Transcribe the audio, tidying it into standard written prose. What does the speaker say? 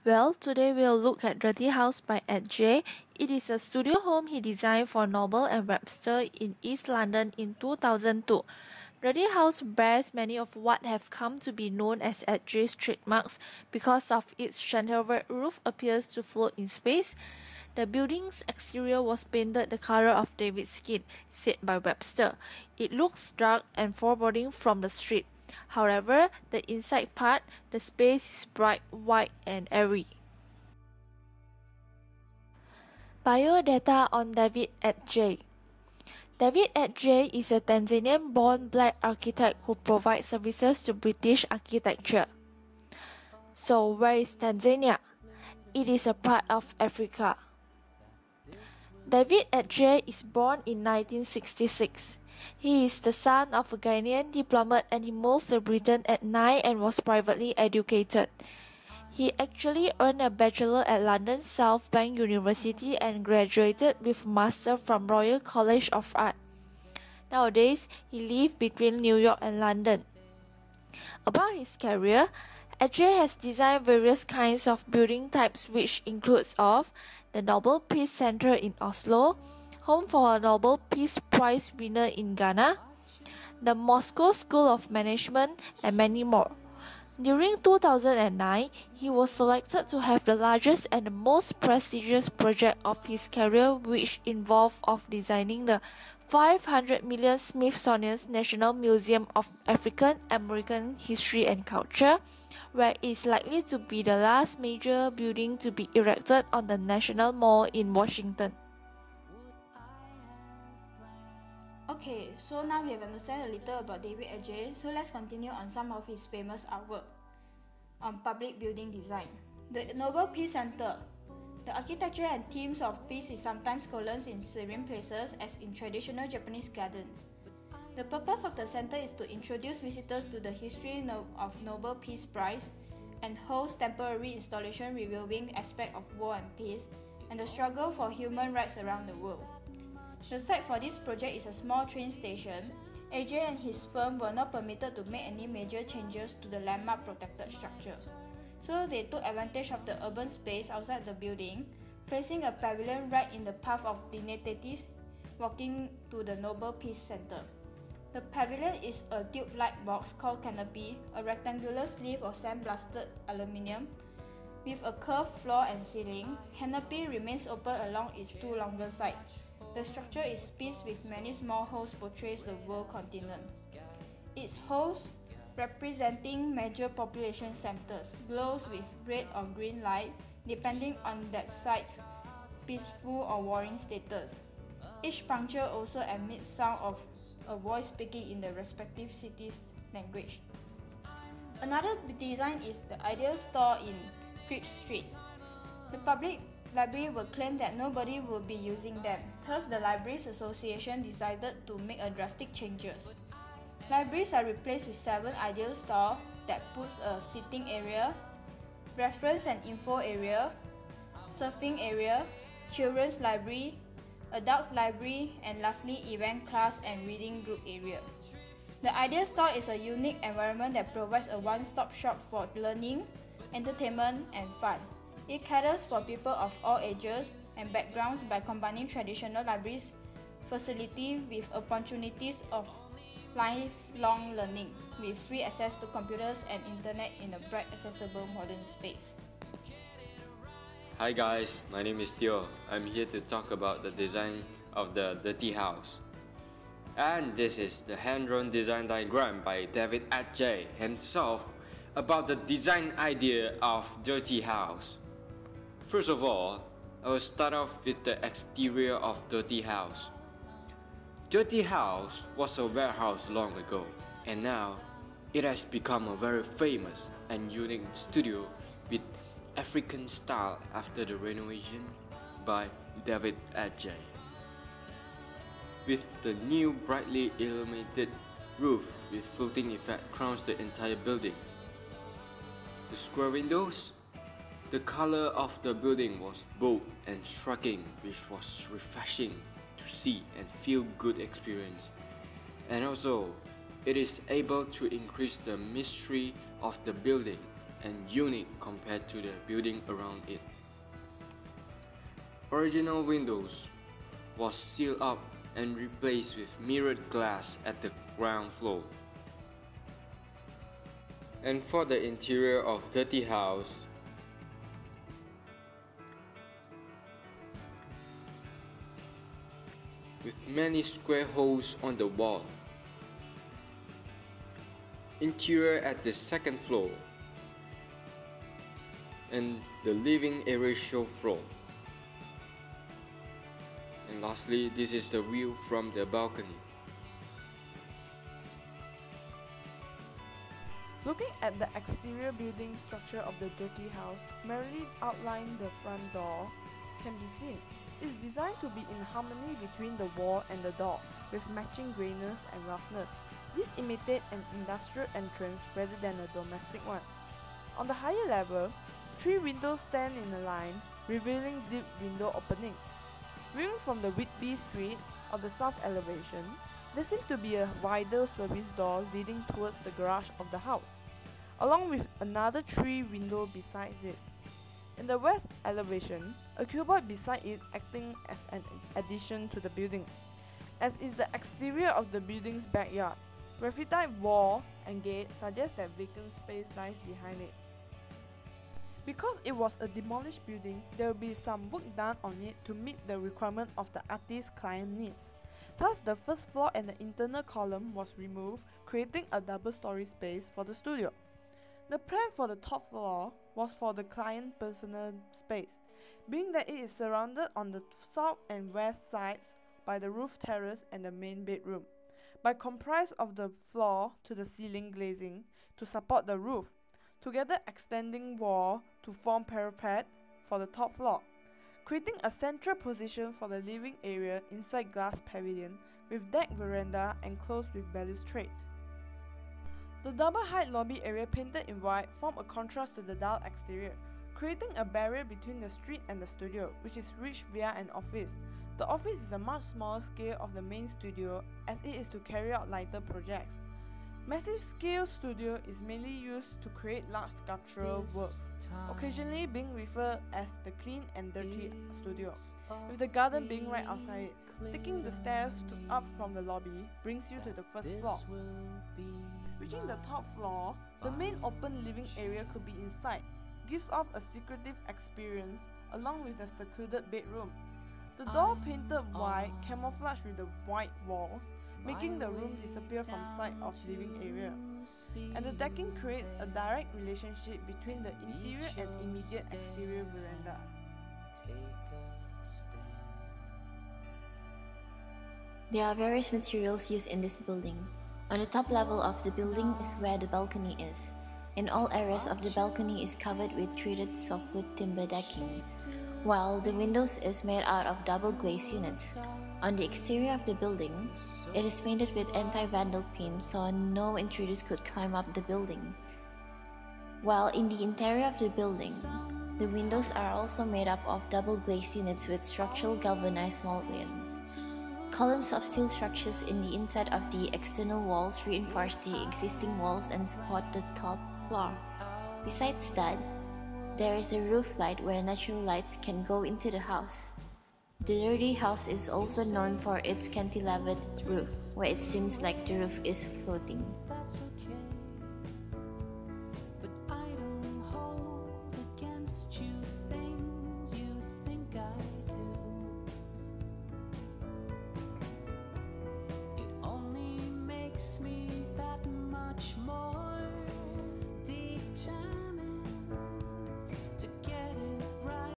Well, today we'll look at Dirty House by Adjaye. It is a studio home he designed for Noble and Webster in East London in 2002. Dirty House bears many of what have come to be known as Adjaye's trademarks because of its chantervert roof appears to float in space. The building's exterior was painted the color of David's skin, said by Webster. It looks dark and foreboding from the street. However, the inside part, the space is bright, white, and airy. Biodata on David Adjaye. David Adjaye is a Tanzanian-born black architect who provides services to British architecture. So, where is Tanzania? It is a part of Africa. David Adjaye is born in 1966. He is the son of a Ghanaian diplomat and he moved to Britain at 9 and was privately educated. He actually earned a bachelor at London South Bank University and graduated with a master from Royal College of Art. Nowadays, he lives between New York and London. About his career, Adjaye has designed various kinds of building types which includes of the Nobel Peace Center in Oslo, home for a Nobel Peace Prize winner in Ghana, the Moscow School of Management, and many more. During 2009, he was selected to have the largest and the most prestigious project of his career, which involved of designing the 500 million Smithsonian National Museum of African American History and Culture, where it is likely to be the last major building to be erected on the National Mall in Washington. Okay, so now we have understood a little about David Adjaye, so let's continue on some of his famous artwork on public building design. The Nobel Peace Center. The architecture and themes of peace is sometimes columns in serene places as in traditional Japanese gardens. The purpose of the center is to introduce visitors to the history of Nobel Peace Prize and host temporary installation revealing aspects of war and peace and the struggle for human rights around the world. The site for this project is a small train station. Adjaye and his firm were not permitted to make any major changes to the landmark protected structure. So they took advantage of the urban space outside the building, placing a pavilion right in the path of dignitaries walking to the Nobel Peace Center. The pavilion is a tube-like box called canopy, a rectangular sleeve of sandblasted aluminium with a curved floor and ceiling. Canopy remains open along its two longer sides. The structure is spaced with many small holes portrays the world continent. Its holes, representing major population centers, glows with red or green light depending on that site's peaceful or warring status. Each puncture also emits sound of a voice speaking in the respective city's language. Another design is the Ideal Store in Cribb Street. The public library will claim that nobody will be using them. Thus, the Libraries Association decided to make a drastic changes. Libraries are replaced with 7 ideal stores that puts a sitting area, reference and info area, surfing area, children's library, adults library, and lastly event class and reading group area. The Ideal Store is a unique environment that provides a one-stop shop for learning, entertainment, and fun. It caters for people of all ages and backgrounds by combining traditional libraries facility with opportunities of lifelong learning, with free access to computers and internet in a bright, accessible modern space. Hi guys, my name is Theo. I'm here to talk about the design of the Dirty House. And this is the hand-drawn design diagram by David Adjaye himself about the design idea of Dirty House. First of all, I will start off with the exterior of Dirty House. Dirty House was a warehouse long ago, and now it has become a very famous and unique studio with African style after the renovation by David Adjaye. With the new brightly illuminated roof with floating effect crowns the entire building. The square windows. The color of the building was bold and striking, which was refreshing to see and feel good experience. And also, it is able to increase the mystery of the building and unique compared to the building around it. Original windows was sealed up and replaced with mirrored glass at the ground floor. And for the interior of Dirty House, with many square holes on the wall. Interior at the second floor, and the living area show floor. And lastly, this is the view from the balcony. Looking at the exterior building structure of the Dirty House, merely outlining the front door can be seen. It is designed to be in harmony between the wall and the door, with matching grayness and roughness. This imitates an industrial entrance rather than a domestic one. On the higher level, 3 windows stand in a line, revealing deep window openings. Viewing from the Whitby Street or the south elevation, there seems to be a wider service door leading towards the garage of the house, along with another 3 windows besides it. In the west elevation, a cuboid beside it acting as an addition to the building, as is the exterior of the building's backyard. Graffiti wall and gate suggest that vacant space lies behind it. Because it was a demolished building, there will be some work done on it to meet the requirement of the artist's client needs. Thus, the first floor and the internal column was removed, creating a double-story space for the studio. The plan for the top floor was for the client's personal space, being that it is surrounded on the south and west sides by the roof terrace and the main bedroom, by comprise of the floor to the ceiling glazing to support the roof, together extending wall to form parapet for the top floor, creating a central position for the living area inside glass pavilion with deck veranda enclosed with balustrade. The double-height lobby area painted in white form a contrast to the dull exterior, creating a barrier between the street and the studio, which is reached via an office. The office is a much smaller scale of the main studio as it is to carry out lighter projects. Massive scale studio is mainly used to create large sculptural works, occasionally being referred as the clean and dirty studio, with the garden being right outside it. Taking the stairs up from the lobby brings you to the first floor. Reaching the top floor, the main open living area could be inside, gives off a secretive experience along with the secluded bedroom. The door painted white camouflaged with the white walls, making the room disappear from sight of living area. And the decking creates a direct relationship between the interior and immediate exterior veranda. There are various materials used in this building. On the top level of the building is where the balcony is, and all areas of the balcony is covered with treated softwood timber decking, while the windows is made out of double glazed units. On the exterior of the building, it is painted with anti-vandal paint so no intruders could climb up the building. While in the interior of the building, the windows are also made up of double glazed units with structural galvanized mullions. Columns of steel structures in the inside of the external walls reinforce the existing walls and support the top floor. Besides that, there is a roof light where natural lights can go into the house. The Dirty House is also known for its cantilevered roof, where it seems like the roof is floating.